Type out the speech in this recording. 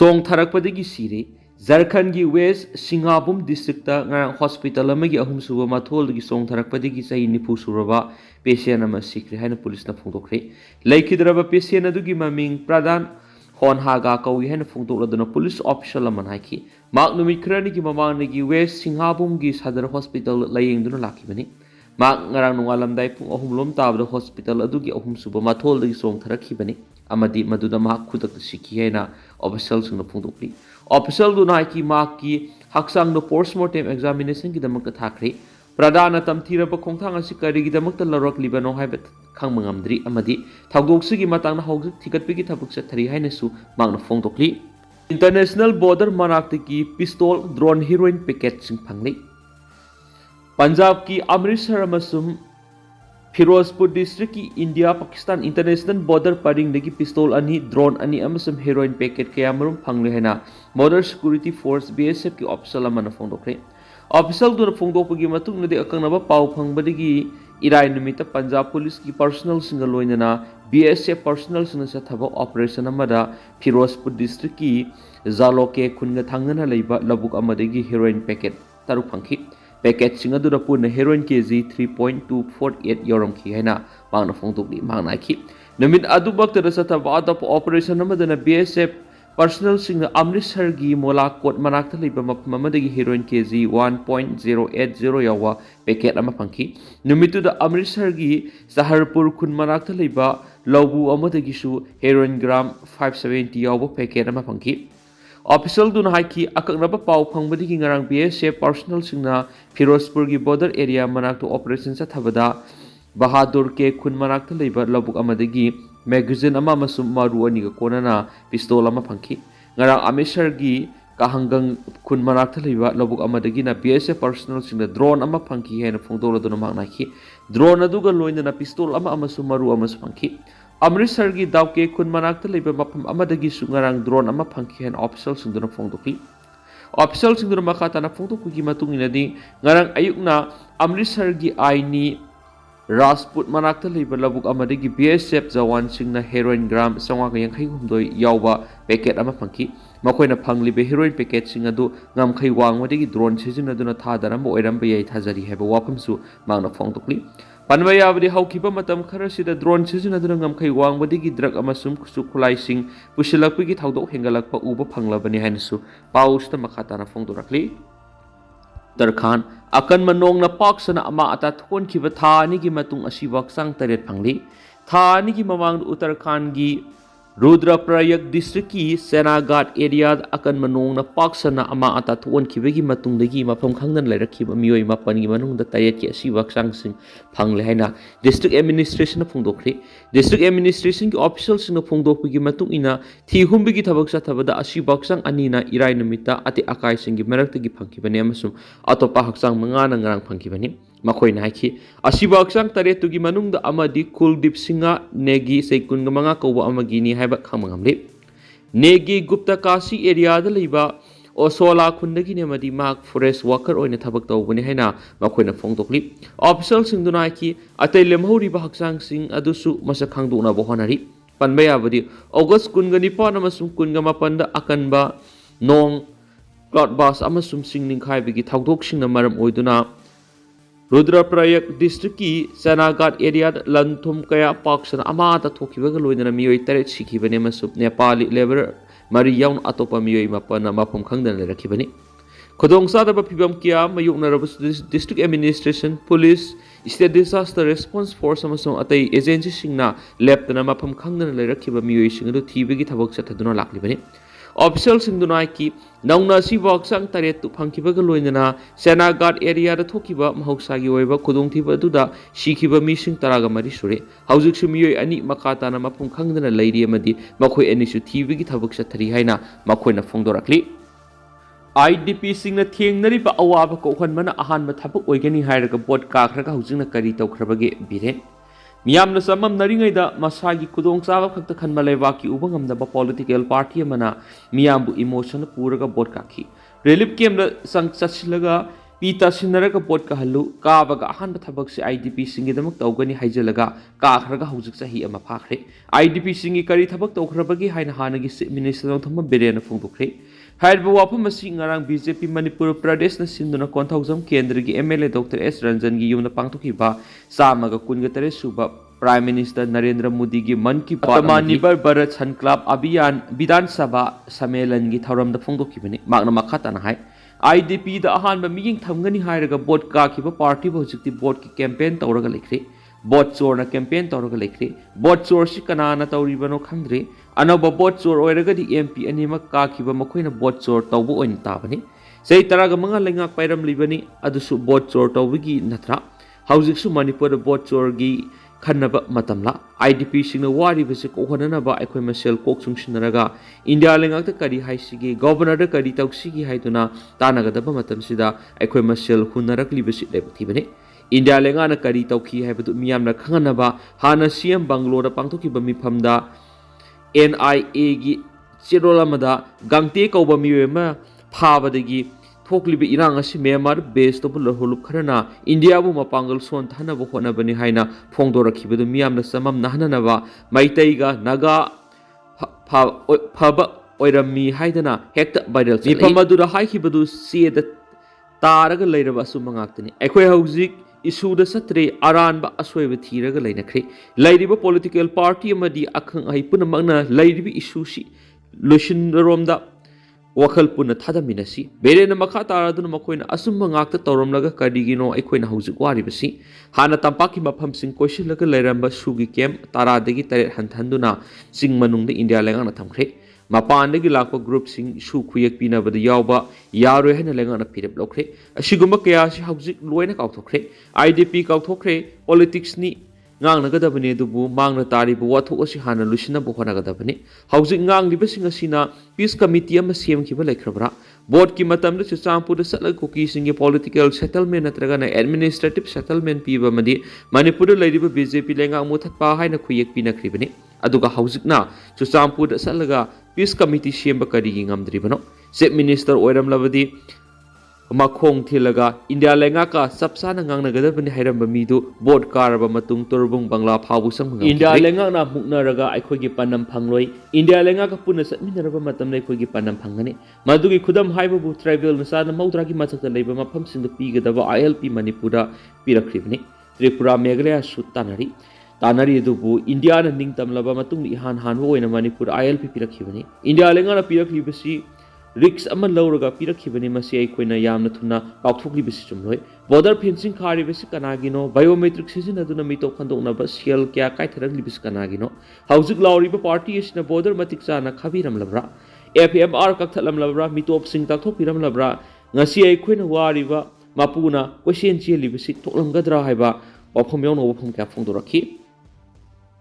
Song Tharakpadagi Siri, Zarkhangi West Singhabum District ngarang hospital amagi ahum suba mathol gi song tharakpadagi sai nipu suraba patient ama sikri haina police na phungdokre laikhidraba patient adugi maming Pradhan Honhaga kawi haina phungdokladuna police official ama haiki mak numit khrani gi mamang gi West Singhabum gi Sadar Hospital layengduna lakibani mak ngarang nungalamdai pung ahum lom tabda hospital adugi ahum suba mathol gi song tharakhibani amadi maduda mak khudak sikhi haina official sungna phungdokri official do nai ki mak ki hakchang no postmortem examination ki damak thakri pradana tamthira ba khongthang asi kari gi damak ta larok libano haibat khangmangamdri amadi thagdok sigi matang na hog thikat pi ki thabuk sa thari haina su mangna phongdokli international border manak ki pistol drone heroin packet sing phangli Punjab ki Amritsar amasum Firozpur district ki India Pakistan international border paring degi pistol ani drone ani amasum heroin packet kaya marum phangle hena border security force BSF ki official amana phongdokre official dur phongdokpagi matung nadi akangnaba pau phangbadagi irai numita Punjab police ki personal single loinana BSF personal sina sa thaba operation amada Firozpur district ki Zaloke khunga thangna leiba labuk amadagi heroin packet taruk phangki packet singa dura purna heroin kg 3.248 yorom ki haina mangna phongdokli mangna ki namit adu bakta rasata wada operation amadana BSF personal singa Amritsar gi Molakot manakta leiba mamadagi heroin kg 1.080 yawa packet ama phangki namitu da Amritsar gi Saharpur khun manakta leiba lobu amadagi su heroin gram 570 yawa packet ama phangki official dun haiki akaknaba pau phangbadigi ngarang BSF personal singna Firozpur gi border area manakto operation sa thabada Bahadur ke khun manakta leiba labuk amadagi magazine ama masum maru ani ga konana pistol ama phangki ngarang Amritsar gi kahangang khun manakta leiba labuk amadagi na BSF personal singna drone ama phangki hena phongdolo dun makna ki drone aduga loina na pistol ama masum maru ama phangki Amritsar gi dauke khun manakta leiba mapam amadagi sungarang drone ama phangki hen official singduna phongdokli official singduna makata na phongdokgi matung inadi ngarang ayukna Amritsar gi aini Rajput manakta leiba labuk amadagi BSF jawan singna heroin gram 9yankhai yawba packet ama phangki makoina phanglibe heroin packet sing adu ngamkhai wangwadagi drone sijinaduna thadaramba oiramba yai thajari heba wapamsu mangna phongdokli Panmayabadi haukiba matam kharasida drone sijinaduna ngamkhai wangbadigi drug amasum kusu khulai sing pusilakpigi thaudok hengalakpa uba phanglabani hainasu pausta makhatana phongdorakli Darkhan akan manong na paksana ama ata thon khiba thani gi matung Ashiba sang taret phangli thani gi mamang Uttarakhand gi Rudraprayak district ki Senagat area akan manong na paksana ama ata thon khibagi matung dagi mafam khangnan lairakhiba miyoi mapan gi manung da taret ki Ashiba sang sing phangle haina district administration na phongdokri district administration ki official sing na phongdokpagi matung ina thi humbigi thabak sa thabada Ashiba sang anina irai numita ati akai sing gi marakta gi phangkibani amasum atopa haksang mangana ngarang phangkibani makhoi na ki Ashiba haksang taret tugi manung da amadi Kuldip Singa negi seikun manga kowa amagi ni haiba khamangamle negi Gupta Kasi area da leiba Osola khundagi ne madi mak forest worker oina thabak tawbani haina makhoi na phongdokli official sing duna ki atai lemhori ba haksang sing adusu masa khangduna bo honari panbaya badi August kungani pa namasum kunga mapanda akanba nong cloud bus amasum sing ningkhai bigi thawdok sing na maram oiduna Rudraprayak district ki Senagat area lanthum kaya paksana amata thokibaga loinana miyoi taret sikhibane masu Nepali labor mari yaun atopa miyoi mapana mapam khangdana rakhibani khodong sadaba phibam kia mayuknaraba district administration police state disaster response force amasung atai agency singna leptana mapam khangdana lerakhiba miyoi singu thibagi thabak sathaduna laklibani official singduna ki nauna si waksang taret tu phangkibaga loinana Senagat area da thokiba mahoksagi oiba khudong thiba duda sikhiba mi sing taraga mari sure haujik su miyoi ani makata na mapum khangdana leiri amadi makhoi ani su thibigi thabak sathari haina makhoi na phongdorakli IDP singna thengnari ba awaba ko khonmana ahan ma thabak oigani hairaga bot ka khraga haujingna kari tawkhrabage bire Miyamna samam naringaida masagi kudong chaba khakta khanma leibaki uba ngamdaba political party amana miyambu emotion puraga bot kakhi relief camp da sang chachilaga P ꯇꯥꯁꯤꯟꯅꯔꯒ boat ꯀꯥꯍꯜꯂꯨ ꯀꯥꯕꯒ ꯑꯍꯥꯟꯕ ꯊꯕꯛꯁꯦ IDP ꯁꯤꯡꯒꯤꯗꯃꯛ ꯇꯧꯒꯅꯤ ꯍꯥꯏꯖꯜꯂꯒ ꯀꯥꯈ꯭ꯔꯒ ꯍꯧꯖꯤꯛ ꯆꯍꯤ ꯑꯃ ꯐꯥꯈ꯭ꯔꯦ IDP ꯁꯤꯡꯒꯤ ꯀꯔꯤ ꯊꯕꯛ ꯇꯧꯈ꯭ꯔꯕꯒꯦ ꯍꯥꯏꯅ ꯍꯥꯟꯅꯒꯤ ꯆꯤꯞ ꯃꯤꯅꯤꯁꯇꯔ ꯅꯣꯡꯊꯣꯝꯕꯝ ꯕꯤꯔꯦꯟꯅ ꯐꯣꯡꯗꯣꯛꯈ꯭ꯔꯦ ꯍꯥꯏꯔꯤꯕ ꯋꯥꯐꯝ ꯑꯁꯤ ꯉꯔꯥꯡ BJP ꯃꯅꯤꯄꯨꯔ ꯄ꯭ꯔꯗꯦꯁꯅ ꯁꯤꯟꯗꯨꯅ ꯀꯣꯟꯊꯧꯖꯝ ꯀꯦꯟꯗ꯭ꯔꯒꯤ MLA ꯗꯣꯛꯇꯔ S ꯔꯟꯖꯟꯒꯤ ꯌꯨꯝꯗ ꯄꯥꯡꯊꯣꯛꯈꯤꯕ 128 ꯁꯨꯕ ꯄ꯭ꯔꯥꯏꯝ ꯃꯤꯅꯤꯁꯇꯔ ꯅꯔꯦꯟꯗ꯭र ꯃꯣꯗꯤꯒꯤ ꯃꯟ ꯀꯤ ꯕꯥꯠ ꯃꯅꯤꯄꯨꯔ ꯚꯥꯔꯠ ꯁꯟꯀ꯭ꯂꯥꯕ ꯑꯚꯤꯌꯥꯟ ꯕꯤꯙꯥꯟ ꯁꯚꯥ ꯁꯝꯃꯦꯂꯟꯒꯤ ꯊꯧꯔꯝꯗ ꯐꯣꯡꯗꯣꯛꯈꯤꯕꯅꯤ ꯃꯍꯥꯛꯅ ꯃꯈꯥ ꯇꯥꯅ ꯍꯥꯏ IDPꯗ ꯑꯍꯥꯟꯕ ꯃꯤꯠꯌꯦꯡ ꯊꯝꯒꯅꯤ ꯍꯥꯏꯔꯒ ꯕꯣꯠ ꯀꯥꯈꯤꯕ ꯄꯥꯔꯇꯤꯕꯨ ꯍꯧꯖꯤꯛꯇꯤ ꯕꯣꯠꯀꯤ ꯀꯦꯝꯄꯦꯟ ꯇꯧꯔꯒ ꯂꯩꯈ꯭ꯔꯦ ꯕꯣꯠ ꯆꯣꯔꯅ ꯀꯦꯝꯄꯦꯟ ꯇꯧꯔꯒ ꯂꯩꯈ꯭ꯔꯦ ꯕꯣꯠ ꯆꯣꯔꯁꯤ ꯀꯅꯥꯅ ꯇꯧꯔꯤꯕꯅꯣ ꯈꯪꯗ꯭ꯔꯦ ꯑꯅꯧꯕ ꯕꯣꯠ ꯆꯣꯔ ꯑꯣꯏꯔꯒꯗꯤ MP ꯑꯅꯤꯃꯛ ꯀꯥꯈꯤꯕ ꯃꯈꯣꯏꯅ ꯕꯣꯠ ꯆꯣꯔ ꯇꯧꯕ ꯑꯣꯏꯅ ꯇꯥꯕꯅꯤ ꯆꯍꯤ 15 ꯂꯩꯉꯥꯛ ꯄꯥꯏꯔꯝꯂꯤꯕꯅꯤ ꯑꯗꯨꯁꯨ ꯕꯣꯠ ꯆꯣꯔ ꯇꯧꯕꯒꯤ ꯅꯠꯇ꯭ꯔꯥ ꯍꯧꯖꯤꯛꯁꯨ ꯃꯅꯤꯄꯨꯔꯗ ꯕꯣꯠ ꯆꯣꯔꯒꯤ ꯈꯟꯅꯕ ꯃꯇꯝꯂ IDP ꯁꯤꯡꯅ ꯋꯥꯔꯤꯕꯁꯤ ꯀꯣꯛꯍꯟꯅꯅꯕ ꯑꯩꯈꯣꯏ ꯃꯁꯦꯜ ꯀꯣꯛ ꯆꯨꯡꯁꯤꯟꯅꯔꯒ ꯏꯟꯗꯤꯌꯥ ꯂꯩꯉꯥꯛꯇ ꯀꯔꯤ ꯍꯥꯏꯁꯤꯒꯦ ꯒꯣꯚꯔꯅꯔꯗ ꯀꯔꯤ ꯇꯧꯁꯤꯒꯦ ꯍꯥꯏꯗꯨꯅ ꯇꯥꯟꯅꯒꯗꯕ ꯃꯇꯝꯁꯤꯗ ꯑꯩꯈꯣꯏ ꯃꯁꯦꯜ ꯍꯨꯟꯅꯔꯛꯂꯤꯕꯁꯤ ꯂꯥꯏꯕꯛ ꯊꯤꯕꯅꯤ ꯏꯟꯗꯤꯌꯥ ꯂꯩꯉꯥꯛꯅ ꯀꯔꯤ ꯇꯧꯈꯤ ꯍꯥꯏꯕꯗꯨ ꯃꯤꯌꯥꯝꯅ ꯈꯪꯍꯟꯅꯕ ꯍꯥꯟꯅ CM ꯕꯪꯒ꯭ꯂꯣꯔꯗ ꯄꯥꯡꯊꯣꯛꯈꯤꯕ ꯃꯤꯐꯝꯗ NIAꯒꯤ ꯆꯦꯔꯣꯜ ꯑꯃꯗ ꯒꯥꯡꯇꯦ ꯀꯧꯕ ꯃꯤꯑꯣꯏ ꯑꯃ ꯐꯥꯕꯗꯒꯤ ꯊꯣꯛꯂꯤꯕ ꯏꯔꯥꯡ ꯑꯁꯤ ꯃ꯭ꯌꯥꯟꯃꯥꯔ ꯕꯦꯁ ꯇꯧꯕ ꯂꯨꯞ ꯈꯔꯅ ꯏꯟꯗꯤꯌꯥꯕꯨ ꯃꯄꯥꯡꯒꯜ ꯁꯣꯟꯊꯅꯕ ꯍꯣꯠꯅꯕꯅꯤ ꯍꯥꯏꯅ ꯐꯣꯡꯗꯣꯔꯛꯈꯤꯕꯗꯨ ꯃꯤꯌꯥꯝꯅ ꯆꯃꯝꯅꯍꯟꯅꯅꯕ ꯃꯩꯇꯩꯒ ꯅꯥꯒꯥ ꯐꯕ ꯑꯣꯏꯔꯝꯃꯤ ꯍꯥꯏꯗꯅ ꯍꯦꯛꯇ ꯚꯥꯏꯔꯦꯜ ꯆꯠꯂꯤ ꯃꯤꯐꯝ ꯑꯗꯨꯗ ꯍꯥꯏꯈꯤꯕꯗꯨ ꯆꯦꯗ ꯇꯥꯔꯒ ꯂꯩꯔꯕ ꯑꯆꯨꯝꯕ ꯉꯥꯛꯇꯅꯤ ꯑꯩꯈꯣꯏ ꯍꯧꯖꯤꯛ ꯏꯁꯨꯗ ꯆꯠꯇ꯭ꯔꯦ ꯑꯔꯥꯟꯕ ꯑꯁꯣꯏꯕ ꯊꯤꯔꯒ ꯂꯩꯅꯈ꯭ꯔꯦ ꯂꯩꯔꯤꯕ ꯄꯣꯂꯤꯇꯤꯀꯦꯜ ꯄꯥꯔꯇꯤ ꯑꯃꯗꯤ ꯑꯈꯪ ꯑꯍꯩ ꯄꯨꯝꯅꯃꯛꯅ ꯂꯩꯔꯤꯕ ꯏꯁꯨꯁꯤ ꯂꯣꯏꯁꯤꯟꯕꯔꯣꯝꯗ ꯋꯥꯈꯜ ꯄꯨꯟꯅ ꯊꯥꯗꯃꯤꯟꯅꯁꯤ ꯕꯦꯔꯦꯟꯅ ꯃꯈꯥ ꯇꯥꯔꯗꯨꯅ ꯃꯈꯣꯏꯅ ꯑꯆꯨꯝꯕ ꯉꯥꯛꯇ ꯇꯧꯔꯝꯂꯒ ꯀꯔꯤꯒꯤꯅꯣ ꯑꯩꯈꯣꯏꯅ ꯍꯧꯖꯤꯛ ꯋꯥꯔꯤꯕꯁꯤ ꯍꯥꯟꯅ ꯇꯝꯄꯥꯛꯀꯤ ꯃꯐꯝꯁꯤꯡ ꯀꯣꯏꯁꯤꯜꯂꯒ ꯂꯩꯔꯝꯕ ꯁꯨꯒꯤ ꯀꯦꯝꯞ 10ꯗꯒꯤ 7 ꯍꯟꯊꯍꯟꯗꯨꯅ ꯆꯤꯡ ꯃꯅꯨꯡꯗ ꯏꯟꯗꯤꯌꯥ ꯂꯩꯉꯥꯛꯅ ꯊꯝꯈ꯭ꯔꯦ ꯃꯄꯥꯟꯗꯒꯤ ꯂꯥꯛꯄ ꯒ꯭ꯔꯨꯞꯁꯤꯡ ꯁꯨ ꯈꯨꯌꯦꯛ ꯄꯤꯅꯕꯗ ꯌꯥꯎꯕ ꯌꯥꯔꯣꯏ ꯍꯥꯏꯅ ꯂꯩꯉꯥꯛꯅ ꯐꯤꯔꯦꯞ ꯂꯧꯈ꯭ꯔꯦ ꯑꯁꯤꯒꯨꯝꯕ ꯀꯌꯥꯁꯤ ꯍꯧꯖꯤꯛ ꯂꯣꯏꯅ ꯀꯥꯎꯊꯣꯛꯈ꯭ꯔꯦ IDP ꯀꯥꯎꯊꯣꯛꯈ꯭ꯔꯦ ꯄꯣꯂꯤꯇꯤꯛꯁꯅꯤ ꯉꯥꯡꯅꯒꯗꯕꯅꯤ ꯑꯗꯨꯕꯨ ꯃꯥꯡꯅ ꯇꯥꯔꯤꯕ ꯋꯥꯊꯣꯛ ꯑꯁꯤ ꯍꯥꯟꯅ ꯂꯣꯏꯁꯤꯟꯅꯕ ꯍꯣꯠꯅꯒꯗꯕꯅꯤ ꯍꯧꯖꯤꯛ ꯉꯥꯡꯂꯤꯕꯁꯤꯡ ꯑꯁꯤꯅ ꯄꯤꯁ ꯀꯃꯤꯇꯤ ꯑꯃ ꯁꯦꯝꯈꯤꯕ ꯂꯩꯈ꯭ꯔꯕ꯭ꯔꯥ ꯕꯣꯠꯀꯤ ꯃꯇꯝꯗ ꯆꯨꯔꯆꯥꯟꯄꯨꯔꯗ ꯆꯠꯂꯒ ꯀꯨꯀꯤꯁꯤꯡꯒꯤ ꯄꯣꯂꯤꯇꯤꯀꯦꯜ ꯁꯦꯇꯜꯃꯦꯟ ꯅꯠꯇ꯭ꯔꯒꯅ ꯑꯦꯗꯃꯤꯅꯤꯁꯇ꯭ꯔꯦꯇꯤꯚ ꯁꯦꯇꯜꯃꯦꯟ ꯄꯤꯕ ꯑꯃꯗꯤ ꯃꯅꯤꯄꯨꯔꯗ ꯂꯩꯔꯤꯕ BJP ꯂꯩꯉꯥꯛ ꯃꯨꯊꯠꯄ ꯍꯥꯏꯅ ꯈꯨꯌꯦꯛ ꯄꯤꯅꯈ꯭ꯔꯤꯕꯅꯤ ꯑꯗꯨꯒ ꯍꯧꯖꯤꯛꯅ ꯆꯨꯔꯆꯥꯟꯄꯨꯔꯗ ꯆꯠꯂꯒ ꯄꯤꯁ ꯀꯃꯤꯇꯤ ꯁꯦꯝꯕ ꯀꯔꯤꯒꯤ ꯉꯝꯗ꯭ꯔꯤꯕꯅꯣ ꯆꯤꯞ ꯃꯤꯅꯤꯁꯇꯔ ꯑꯣꯏꯔꯝꯂꯕꯗꯤ ꯃꯈꯣꯡ ꯊꯤꯜꯂꯒ ꯏꯟꯗꯤꯌꯥ ꯂꯩꯉꯥꯛꯀ ꯆꯞ ꯆꯥꯅ ꯉꯥꯡꯅꯒꯗꯕꯅꯤ ꯍꯥꯏꯔꯝꯕ ꯃꯤꯗꯨ ꯕꯣꯠ ꯀꯥꯔꯕ ꯃꯇꯨꯡ ꯇꯣꯔꯕꯨꯡ ꯕꯪꯂꯥ ꯐꯥꯎꯕ ꯆꯪꯕ ꯉꯝꯈꯤꯗ꯭ꯔꯦ ꯏꯟꯗꯤꯌꯥ ꯂꯩꯉꯥꯛꯅ ꯃꯨꯛꯅꯔꯒ ꯑꯩꯈꯣꯏꯒꯤ ꯄꯥꯟꯗꯝ ꯐꯪꯂꯣꯏ ꯏꯟꯗꯤꯌꯥ ꯂꯩꯉꯥꯛꯀ ꯄꯨꯟꯅ ꯆꯠꯃꯤꯟꯅꯔꯕ ꯃꯇꯝꯗ ꯑꯩꯈꯣꯏꯒꯤ ꯄꯥꯟꯗꯝ ꯐꯪꯒꯅꯤ ꯃꯗꯨꯒꯤ ꯈꯨꯗꯝ ꯍꯥꯏꯕꯕꯨ ꯇ꯭ꯔꯥꯏꯕꯦꯜꯅ ꯆꯥꯗ 90ꯒꯤ ꯃꯊꯛꯇ ꯂꯩꯕ ꯃꯐꯝꯁꯤꯡꯗ ꯄꯤꯒꯗꯕ ILP ꯃꯅꯤꯄꯨꯔꯗ ꯄꯤꯔꯛꯈ꯭ꯔꯤꯕꯅꯤ ꯇ꯭ꯔꯤꯄꯨꯔꯥ ꯃꯦꯘꯥꯂꯌꯥꯁꯨ ꯇꯥꯟꯅꯔꯤ ꯑꯗꯨꯕꯨ ꯏꯟꯗꯤꯌꯥꯅ ꯅꯤꯡꯇꯝꯂꯕ ꯃꯇꯨꯡꯗ ꯏꯍꯥꯟ ꯍꯥꯟꯕ ꯑꯣꯏꯅ ꯃꯅꯤꯄꯨꯔ ILP ꯄꯤꯔꯛꯈꯤꯕꯅꯤ ꯏꯟꯗꯤꯌꯥ ꯂꯩꯉꯥꯛꯅ ꯄꯤꯔꯛꯂꯤꯕꯁꯤ ꯔꯤꯛꯁ ꯑꯃ ꯂꯧꯔꯒ ꯄꯤꯔꯛꯈꯤꯕꯅꯤ ꯃꯁꯤ ꯑꯩꯈꯣꯏꯅ ꯌꯥꯝꯅ ꯊꯨꯅ ꯀꯥꯎꯊꯣꯛꯂꯤꯕꯁꯤ ꯆꯨꯝꯂꯣꯏ ꯕꯣꯔꯗꯔ ꯐꯦꯟꯁꯤꯡ ꯈꯥꯔꯤꯕꯁꯤ ꯀꯅꯥꯒꯤꯅꯣ ꯕꯥꯏꯑꯣꯃꯦꯇ꯭ꯔꯤꯛ ꯁꯤꯖꯤꯟꯅꯗꯨꯅ ꯃꯤꯇꯣꯞ ꯈꯟꯗꯣꯛꯅꯕ ꯁꯦꯜ ꯀꯌꯥ ꯀꯥꯏꯊꯔꯛꯂꯤꯕꯁꯤ ꯀꯅꯥꯒꯤꯅꯣ ꯍꯧꯖꯤꯛ ꯂꯥꯎꯔꯤꯕ ꯄꯥꯔꯇꯤ ꯑꯁꯤꯅ ꯕꯣꯔꯗꯔ ꯃꯇꯤꯛ ꯆꯥꯅ ꯈꯥꯕꯤꯔꯝꯂꯕ꯭ꯔꯥ FMR ꯀꯛꯊꯠꯂꯝꯂꯕ꯭ꯔꯥ ꯃꯤꯇꯣꯞꯁꯤꯡ ꯇꯥꯛꯊꯣꯛꯄꯤꯔꯝꯂꯕ꯭ꯔꯥ ꯉꯁꯤ ꯑꯩꯈꯣꯏꯅ ꯋꯥꯔꯤꯕ ꯃꯄꯨꯅ ꯀꯣꯏꯆꯦꯟ ꯆꯦꯜꯂꯤꯕꯁꯤ ꯊꯣꯛꯂꯝꯒꯗ꯭ꯔꯥ ꯍꯥꯏꯕ ꯋꯥꯐꯝ ꯌꯥꯎꯅ ꯋꯥꯐꯝ ꯀꯌꯥ ꯐꯣꯡꯗꯣꯔꯛꯈꯤ